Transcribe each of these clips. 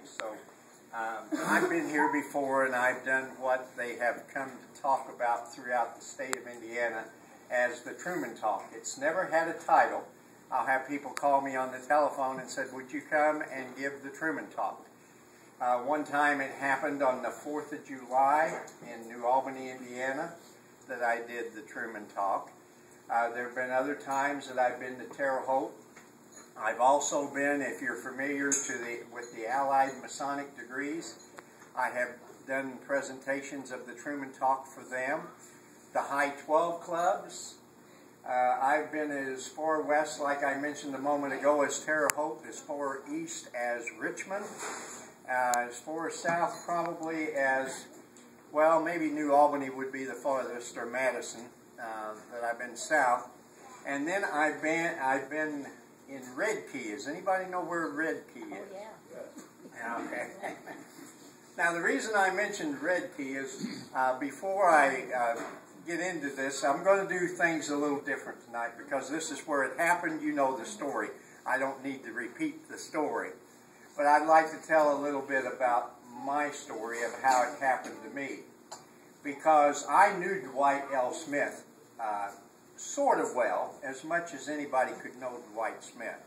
So I've been here before, and I've done what they have come to talk about throughout the state of Indiana as the Truman Talk. It's never had a title. I'll have people call me on the telephone and said, would you come and give the Truman Talk? One time it happened on the 4th of July in New Albany, Indiana, that I did the Truman Talk. There have been other times that I've been to Terre Haute. I've also been, if you're familiar with the Allied Masonic degrees, I have done presentations of the Truman Talk for them. The High 12 clubs. I've been as far west, like I mentioned a moment ago, as Terre Haute, as far east as Richmond, as far south probably as, well, maybe New Albany would be the farthest, or Madison, that I've been south. And then I've been in Red Key. Does anybody know where Red Key is? Oh, yeah. Okay. Now, the reason I mentioned Red Key is before I get into this, I'm going to do things a little different tonight because this is where it happened. You know the story. I don't need to repeat the story. But I'd like to tell a little bit about my story of how it happened to me. Because I knew Dwight L. Smith sort of well, as much as anybody could know Dwight Smith.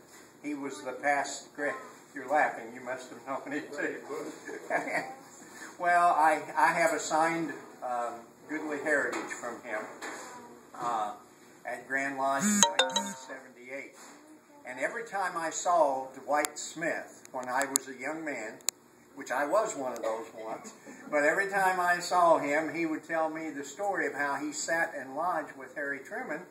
He was the past, you're laughing, you must have known it too. Well, I have a signed goodly heritage from him at Grand Lodge in 1978. And every time I saw Dwight Smith, when I was a young man, which I was one of those once, but every time I saw him, he would tell me the story of how he sat in lodge with Harry Truman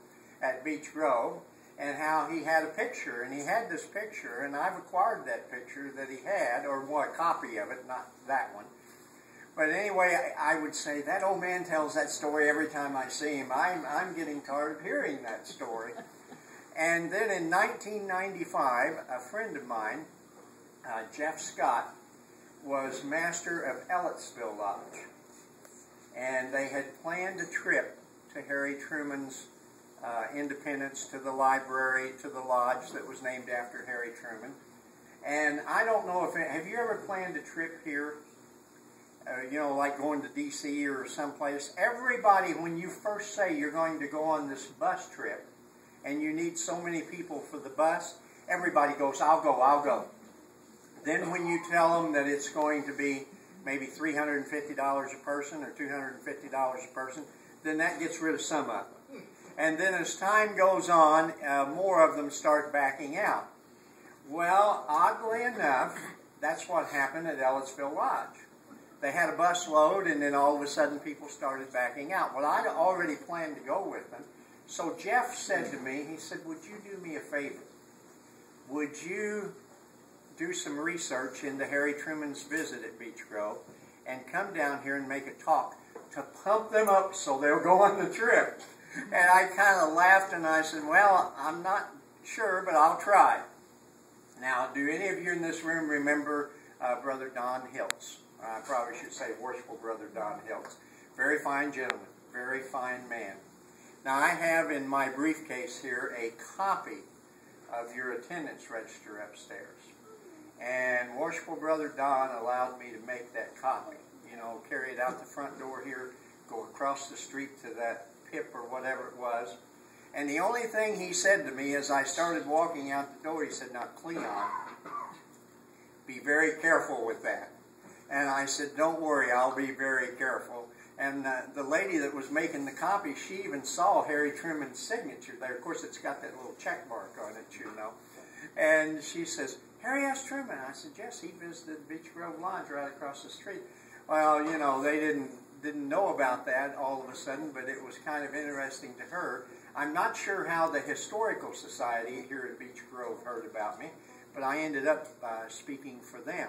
at Beech Grove, and how he had a picture, and he had this picture, and I've acquired that picture that he had, or a copy of it, not that one. But anyway, I would say, that old man tells that story every time I see him. I'm getting tired of hearing that story. And then in 1995, a friend of mine, Jeff Scott, was master of Ellettsville Lodge. And they had planned a trip to Harry Truman's independence, to the library, to the lodge that was named after Harry Truman. And I don't know if, have you ever planned a trip here? You know, like going to D.C. or someplace. Everybody, when you first say you're going to go on this bus trip, and you need so many people for the bus, everybody goes, I'll go, I'll go. Then when you tell them that it's going to be maybe $350 a person or $250 a person, then that gets rid of some of them. And then as time goes on, more of them start backing out. Well, oddly enough, that's what happened at Ellettsville Lodge. They had a bus load, and then all of a sudden people started backing out. Well, I'd already planned to go with them. So Jeff said to me, he said, would you do me a favor? Would you do some research into Harry Truman's visit at Beech Grove and come down here and make a talk to pump them up so they'll go on the trip? And I kind of laughed and I said, well, I'm not sure, but I'll try. Now, do any of you in this room remember Brother Don Hiltz? I probably should say Worshipful Brother Don Hiltz. Very fine gentleman, very fine man. Now, I have in my briefcase here a copy of your attendance register upstairs. And Worshipful Brother Don allowed me to make that copy. You know, carry it out the front door here, go across the street to that pip or whatever it was. And the only thing he said to me as I started walking out the door, he said, now, Cleon, be very careful with that. And I said, don't worry, I'll be very careful. And the lady that was making the copy, she even saw Harry Truman's signature there. Of course, it's got that little check mark on it, you know. And she says, Harry S Truman. I said, yes, he visited Beech Grove Lodge right across the street. Well, you know, they didn't know about that all of a sudden, but it was kind of interesting to her. I'm not sure how the Historical Society here at Beech Grove heard about me, but I ended up speaking for them.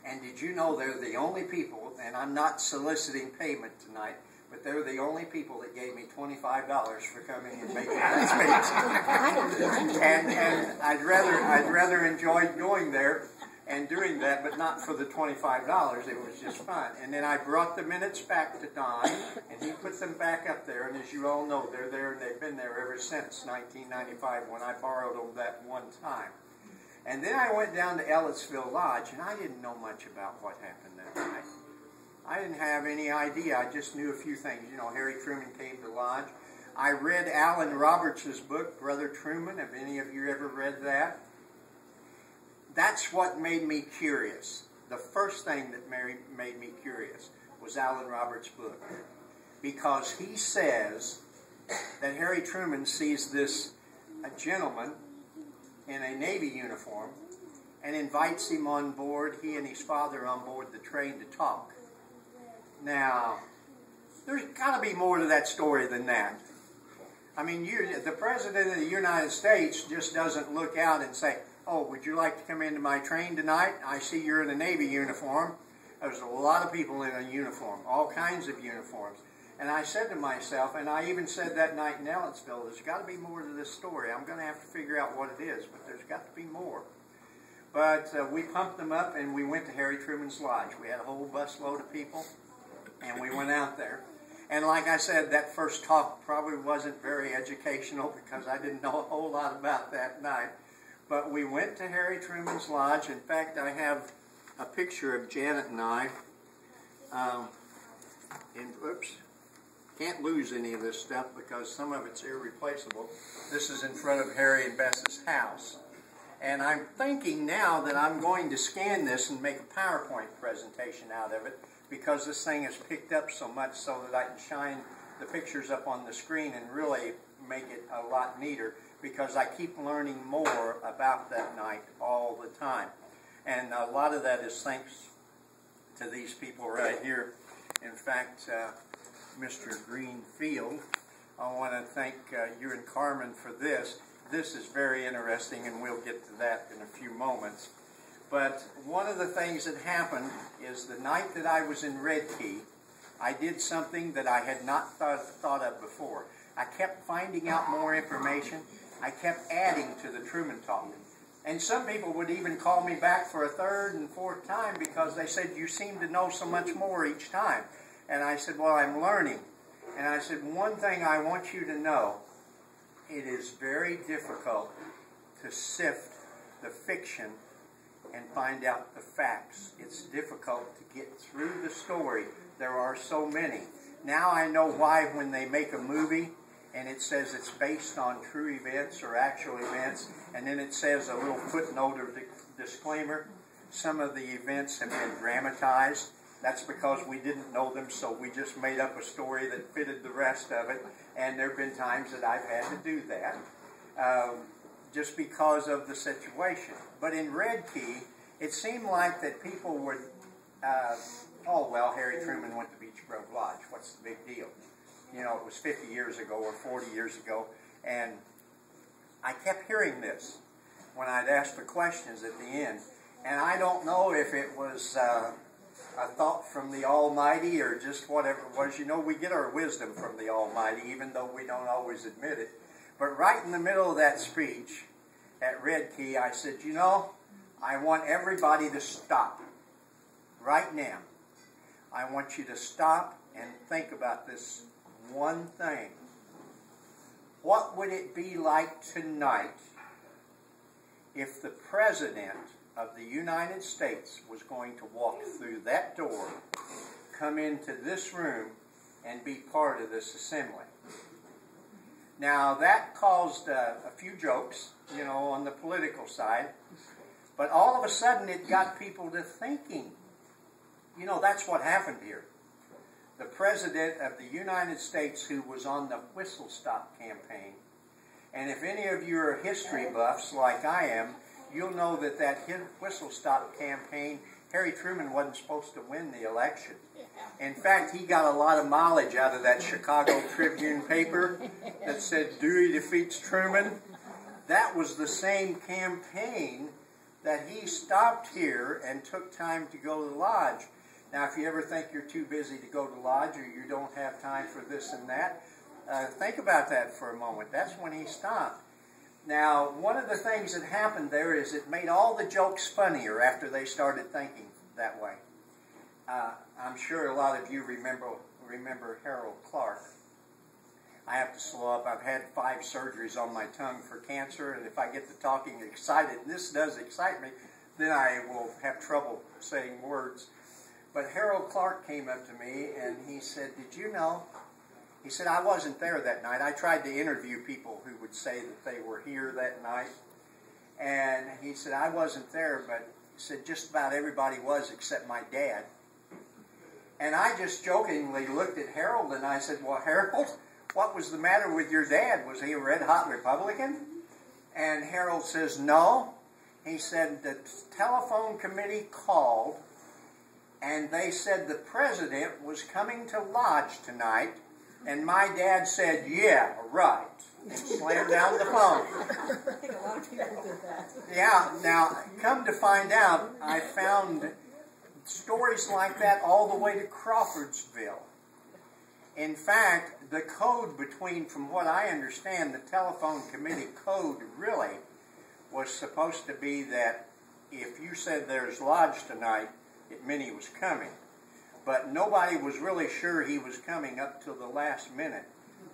And did you know they're the only people, and I'm not soliciting payment tonight, but they're the only people that gave me $25 for coming and making that speech. and I'd rather enjoyed going there and doing that, but not for the $25. It was just fun. And then I brought the minutes back to Don, and he put them back up there. And as you all know, they're there, and they've been there ever since 1995 when I borrowed them that one time. And then I went down to Ellettsville Lodge, and I didn't know much about what happened that night. I didn't have any idea. I just knew a few things. You know, Harry Truman came to Lodge. I read Alan Roberts' book, Brother Truman. Have any of you ever read that? That's what made me curious. The first thing that made me curious was Alan Roberts' book. Because he says that Harry Truman sees a gentleman in a Navy uniform and invites him on board, he and his father on board the train to talk. Now, there's got to be more to that story than that. I mean, the President of the United States just doesn't look out and say, oh, would you like to come into my train tonight? I see you're in a Navy uniform. There's a lot of people in a uniform, all kinds of uniforms. And I said to myself, and I even said that night in Ellettsville, there's got to be more to this story. I'm going to have to figure out what it is, but there's got to be more. But we pumped them up, and we went to Harry Truman's Lodge. We had a whole busload of people, and we went out there. And like I said, that first talk probably wasn't very educational because I didn't know a whole lot about that night. But we went to Harry Truman's Lodge. In fact, I have a picture of Janet and I. Oops. Can't lose any of this stuff because some of it's irreplaceable. This is in front of Harry and Bess's house. And I'm thinking now that I'm going to scan this and make a PowerPoint presentation out of it because this thing is picked up so much so that I can shine the pictures up on the screen and really make it a lot neater because I keep learning more about that night all the time. And a lot of that is thanks to these people right here. In fact, Mr. Greenfield, I want to thank you and Carmen for this. This is very interesting, and we'll get to that in a few moments. But one of the things that happened is the night that I was in Red Key, I did something that I had not thought of before. I kept finding out more information. I kept adding to the Truman Talk. And some people would even call me back for a third and fourth time because they said, you seem to know so much more each time. And I said, well, I'm learning. And I said, one thing I want you to know, it is very difficult to sift the fiction and find out the facts. It's difficult to get through the story. There are so many. Now I know why when they make a movie and it says it's based on true events or actual events, and then it says a little footnote or disclaimer, some of the events have been dramatized. That's because we didn't know them, so we just made up a story that fitted the rest of it. And there have been times that I've had to do that just because of the situation. But in Red Key, it seemed like that people would, oh, well, Harry Truman went to Beech Grove Lodge. What's the big deal? You know, it was 50 years ago or 40 years ago. And I kept hearing this when I'd ask the questions at the end. And I don't know if it was a thought from the Almighty or just whatever it was. You know, we get our wisdom from the Almighty, even though we don't always admit it. But right in the middle of that speech at Red Key, I said, you know, I want everybody to stop right now. I want you to stop and think about this one thing. What would it be like tonight if the President of the United States was going to walk through that door, come into this room, and be part of this assembly? Now, that caused a few jokes, you know, on the political side, but all of a sudden it got people to thinking. You know, that's what happened here. The President of the United States, who was on the Whistle Stop campaign, and if any of you are history buffs like I am, you'll know that that Whistle Stop campaign, Harry Truman wasn't supposed to win the election. In fact, he got a lot of mileage out of that Chicago Tribune paper that said, Dewey defeats Truman. That was the same campaign that he stopped here and took time to go to the lodge. Now, if you ever think you're too busy to go to lodge or you don't have time for this and that, think about that for a moment. That's when he stopped. Now, one of the things that happened there is it made all the jokes funnier after they started thinking that way. I'm sure a lot of you remember Harold Clark. I have to slow up. I've had 5 surgeries on my tongue for cancer, and if I get to talking excited, and this does excite me, then I will have trouble saying words. But Harold Clark came up to me and he said, "Did you know?" He said, "I wasn't there that night. I tried to interview people who would say that they were here that night." And he said, "I wasn't there, but," he said, "just about everybody was except my dad." And I just jokingly looked at Harold and I said, "Well, Harold, what was the matter with your dad? Was he a red-hot Republican?" And Harold says, "No." He said, "The telephone committee called and they said the president was coming to Lodge tonight, and my dad said, 'Yeah, right,' and slammed down the phone." I think a lot of people did that. Yeah, now, come to find out, I found stories like that all the way to Crawfordsville. In fact, the code between, from what I understand, the telephone committee code really was supposed to be that if you said there's Lodge tonight, it meant he was coming. But nobody was really sure he was coming up till the last minute.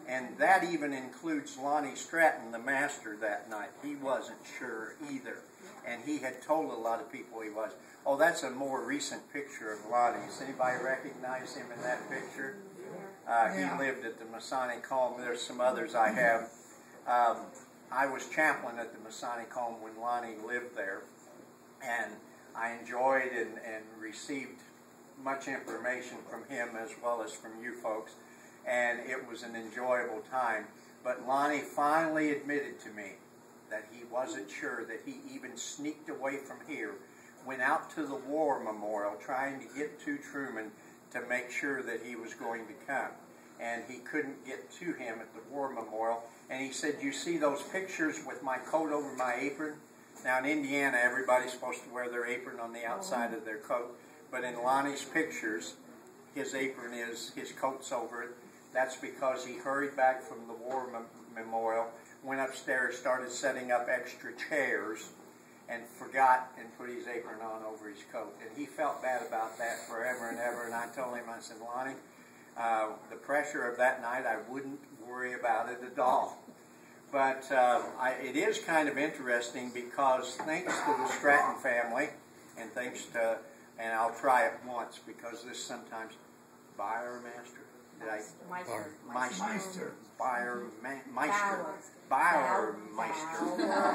And that even includes Lonnie Stratton, the master, that night. He wasn't sure either. And he had told a lot of people he was. Oh, that's a more recent picture of Lonnie. Does anybody recognize him in that picture? He lived at the Masonic Home. There's some others I have. I was chaplain at the Masonic Home when Lonnie lived there. And I enjoyed and received much information from him as well as from you folks. And it was an enjoyable time. But Lonnie finally admitted to me that he wasn't sure, that he even sneaked away from here, went out to the War Memorial trying to get to Truman to make sure that he was going to come. And he couldn't get to him at the War Memorial. And he said, "You see those pictures with my coat over my apron?" Now in Indiana, everybody's supposed to wear their apron on the outside of their coat. But in Lonnie's pictures, his apron is, his coat's over it. That's because he hurried back from the War Memorial, went upstairs, started setting up extra chairs, and forgot and put his apron on over his coat. And he felt bad about that forever and ever. And I told him, I said, "Lonnie, the pressure of that night, I wouldn't worry about it at all." But it is kind of interesting because thanks to the Stratton family, and thanks to, and I'll try it once because this sometimes, Bauermeister. Did I? Meister. Bauermeister.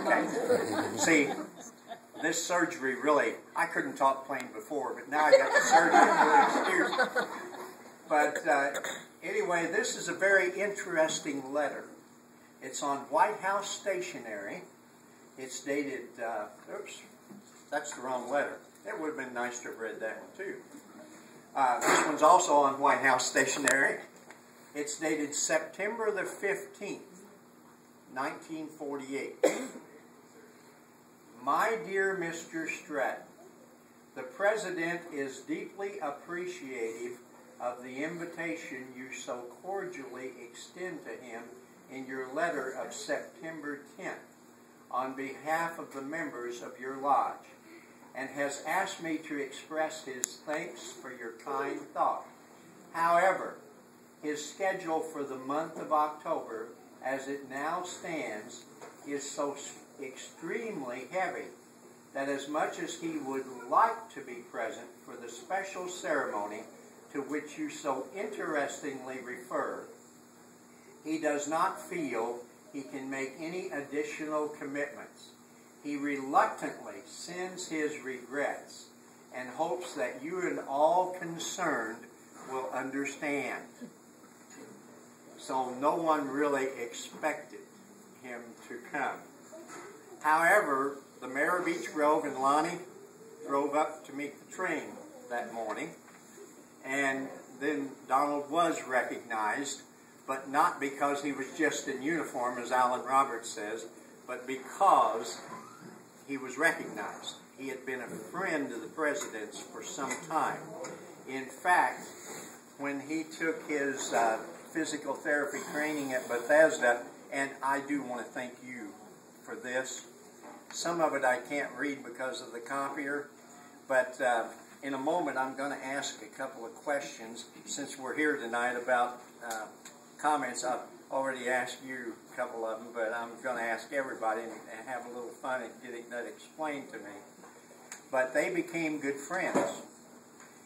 Okay. See, this surgery really, I couldn't talk plain before, but now I got the surgery really excuse. But anyway, this is a very interesting letter. It's on White House stationery. It's dated, oops, that's the wrong letter. It would have been nice to have read that one too. This one's also on White House stationery. It's dated September the 15th, 1948. My dear Mr. Stratton, the President is deeply appreciative of the invitation you so cordially extend to him in your letter of September 10th on behalf of the members of your lodge, and has asked me to express his thanks for your kind thought. However, his schedule for the month of October, as it now stands, is so extremely heavy that as much as he would like to be present for the special ceremony to which you so interestingly refer, he does not feel he can make any additional commitments. He reluctantly sends his regrets and hopes that you and all concerned will understand. So no one really expected him to come. However, the mayor of Beech Grove and Lonnie drove up to meet the train that morning, and then Donald was recognized, but not because he was just in uniform, as Alan Roberts says, but because he was recognized. He had been a friend of the President's for some time. In fact, when he took his physical therapy training at Bethesda, and I do want to thank you for this. Some of it I can't read because of the copier, but in a moment I'm going to ask a couple of questions since we're here tonight about comments. already asked you a couple of them, but I'm going to ask everybody and have a little fun at getting that explained to me. But they became good friends.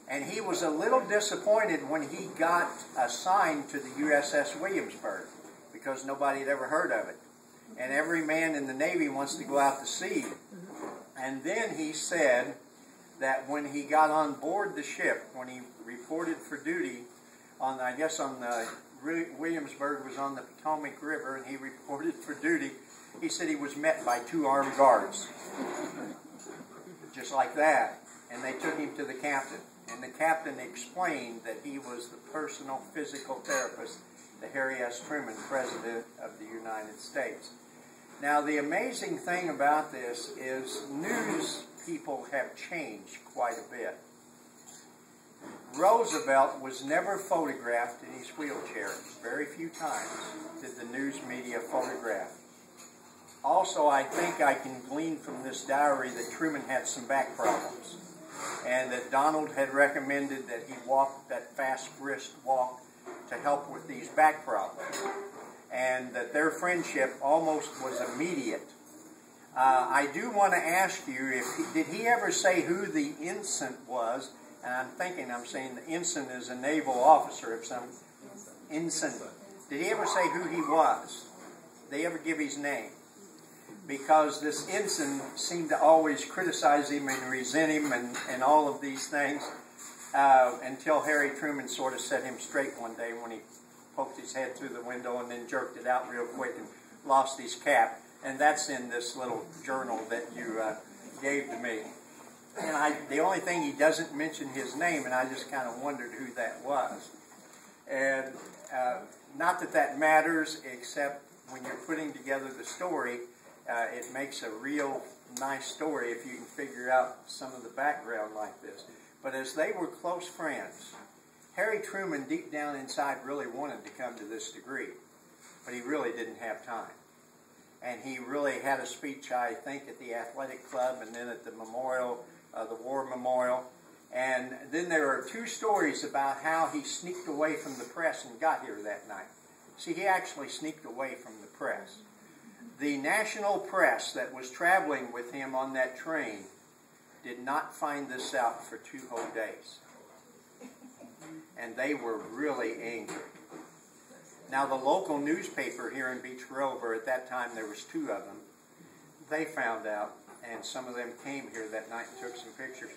And he was a little disappointed when he got assigned to the USS Williamsburg, because nobody had ever heard of it. And every man in the Navy wants to go out to sea. And then he said that when he got on board the ship, when he reported for duty on, I guess on the Williamsburg was on the Potomac River, and he reported for duty, he said he was met by 2 armed guards. Just like that. And they took him to the captain. And the captain explained that he was the personal physical therapist to Harry S Truman, President of the United States. Now, the amazing thing about this is news people have changed quite a bit. Roosevelt was never photographed in his wheelchair. Very few times did the news media photograph. Also, I think I can glean from this diary that Truman had some back problems, and that Donald had recommended that he walk that fast, brisk walk to help with these back problems, and that their friendship almost was immediate. I do want to ask you, did he ever say who the ensign was? And I'm saying the ensign is a naval officer of some ensign. Did he ever say who he was? Did they ever give his name? Because this ensign seemed to always criticize him and resent him and all of these things, until Harry Truman sort of set him straight one day when he poked his head through the window and then jerked it out real quick and lost his cap. And that's in this little journal that you gave to me. And the only thing, he doesn't mention his name, and I just kind of wondered who that was. And not that that matters, except when you're putting together the story, it makes a real nice story if you can figure out some of the background like this. But as they were close friends, Harry Truman deep down inside really wanted to come to this degree, but he really didn't have time. And he really had a speech, I think, at the athletic club and then at the memorial, the war memorial. And then there are 2 stories about how he sneaked away from the press and got here that night. See, he actually sneaked away from the press. The national press that was traveling with him on that train did not find this out for 2 whole days. And they were really angry. Now, the local newspaper here in Beech Grove, or at that time there was 2 of them, they found out, and some of them came here that night and took some pictures,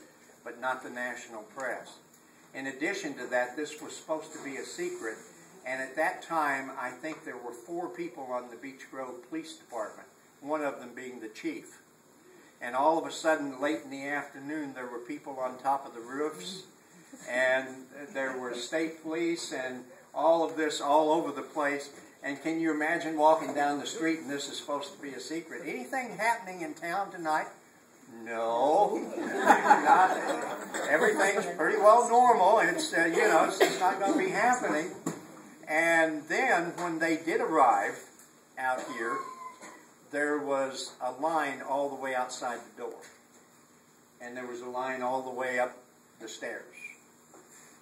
but not the national press. In addition to that, this was supposed to be a secret, and at that time, I think there were 4 people on the Beech Grove Police Department, one of them being the chief. And all of a sudden, late in the afternoon, there were people on top of the roofs, and there were state police, and all of this all over the place. And can you imagine walking down the street and this is supposed to be a secret? Anything happening in town tonight? No. Everything's pretty well normal. It's, it's just not going to be happening. And then when they did arrive out here, there was a line all the way outside the door. And there was a line all the way up the stairs.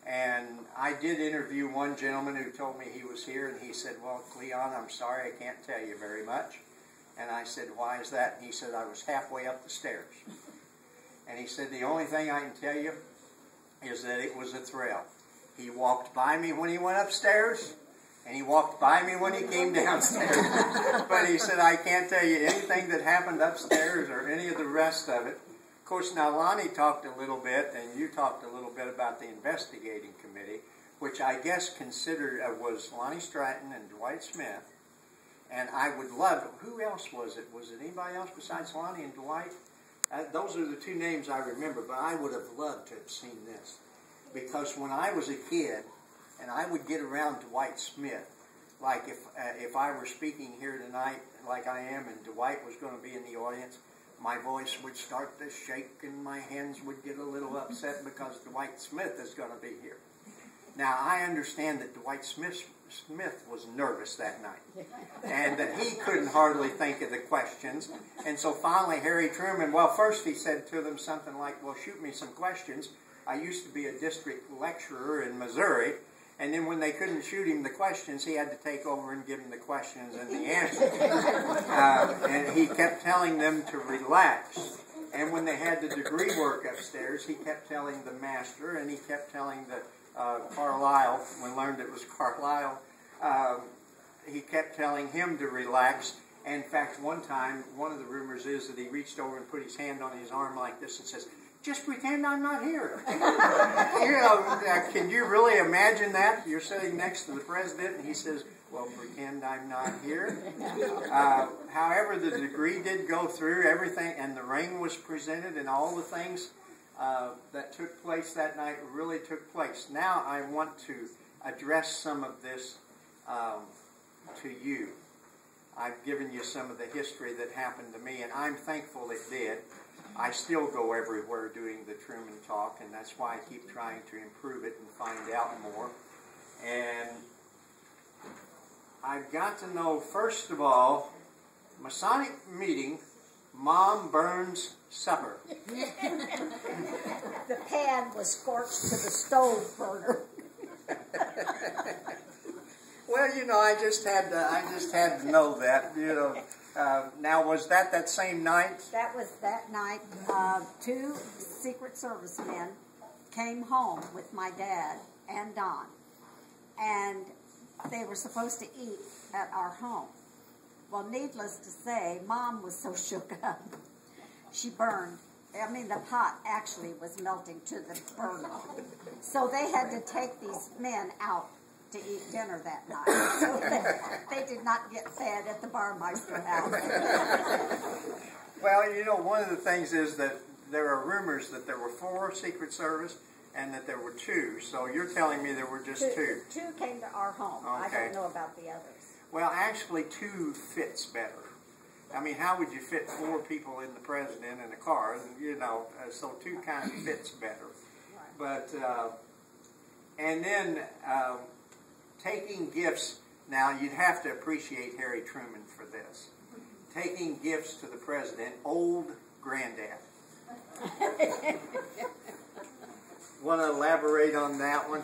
And I did interview one gentleman who told me he was here, and he said, "Well, Cleon, I'm sorry, I can't tell you very much." And I said, "Why is that?" And he said, "I was halfway up the stairs." And he said, "The only thing I can tell you is that it was a thrill. He walked by me when he went upstairs, and he walked by me when he came downstairs." But he said, "I can't tell you anything that happened upstairs or any of the rest of it." Of course, now Lonnie talked a little bit, and you talked a little bit about the investigating committee, which I guess considered was Lonnie Stratton and Dwight Smith. And I would love, who else was it? Was it anybody else besides Lonnie and Dwight? Those are the 2 names I remember, but I would have loved to have seen this. Because when I was a kid, and I would get around Dwight Smith, like if I were speaking here tonight like I am, and Dwight was going to be in the audience, my voice would start to shake and my hands would get a little upset because Dwight Smith is going to be here. Now, I understand that Dwight Smith was nervous that night, and that he couldn't hardly think of the questions. And so finally, Harry Truman, well, first he said to them something like, "Well, shoot me some questions. I used to be a district lecturer in Missouri, And then when they couldn't shoot him the questions, he had to take over and give them the questions and the answers. And he kept telling them to relax. And when they had the degree work upstairs, he kept telling the master, and he kept telling the Carlisle, when learned it was Carlisle, he kept telling him to relax. And in fact, one time, one of the rumors is that he reached over and put his hand on his arm like this and says, "Just pretend I'm not here." Can you really imagine that? You're sitting next to the president and he says, "Well, pretend I'm not here." However, the degree did go through everything, and the ring was presented, and all the things that took place that night really took place. Now I want to address some of this to you. I've given you some of the history that happened to me, and I'm thankful it did. I still go everywhere doing the Truman Talk, and that's why I keep trying to improve it and find out more. And I've got to know, first of all, Masonic meeting, Mom burns supper. The pan was scorched to the stove burner. Well, I just had to know that. Now, was that same night? That was that night. 2 Secret Service men came home with my dad and Don, and they were supposed to eat at our home. Well, needless to say, Mom was so shook up. She burned. I mean, the pot actually was melting to the burner. So they had to take these men out to eat dinner that night. So they did not get fed at the Bauermeister house. Well, one of the things is that there are rumors that there were 4 Secret Service and that there were 2. So you're telling me there were just 2. 2 came to our home. Okay. I don't know about the others. Well, actually, 2 fits better. I mean, how would you fit 4 people in the president in a car? So 2 kind of fits better. Right. But, and then taking gifts. Now, you'd have to appreciate Harry Truman for this. Taking gifts to the president, old granddad. Want to elaborate on that one?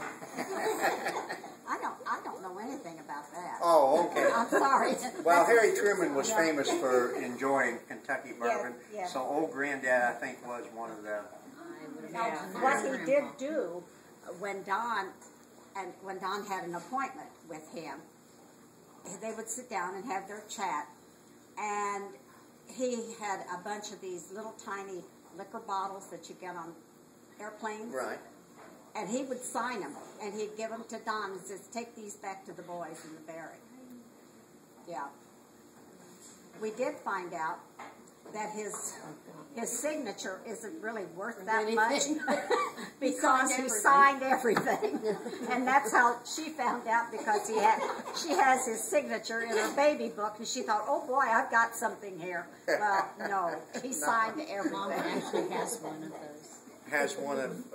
I don't know anything about that. Oh, okay. I'm sorry. Well, Harry Truman was famous for enjoying Kentucky bourbon, yeah. So old granddad, I think, was one of the... What he did do, when Don had an appointment with him, they would sit down and have their chat, and he had a bunch of these little tiny liquor bottles that you get on airplanes. Right. And he would sign them, and he'd give them to Don and says, "Take these back to the boys in the barrack." Yeah. We did find out that his signature isn't really worth that much because he signed everything. And that's how she found out, because she has his signature in her baby book, and she thought, "Oh boy, I've got something here." Well, no, he signed everything. Mom actually has one of those. Has one of...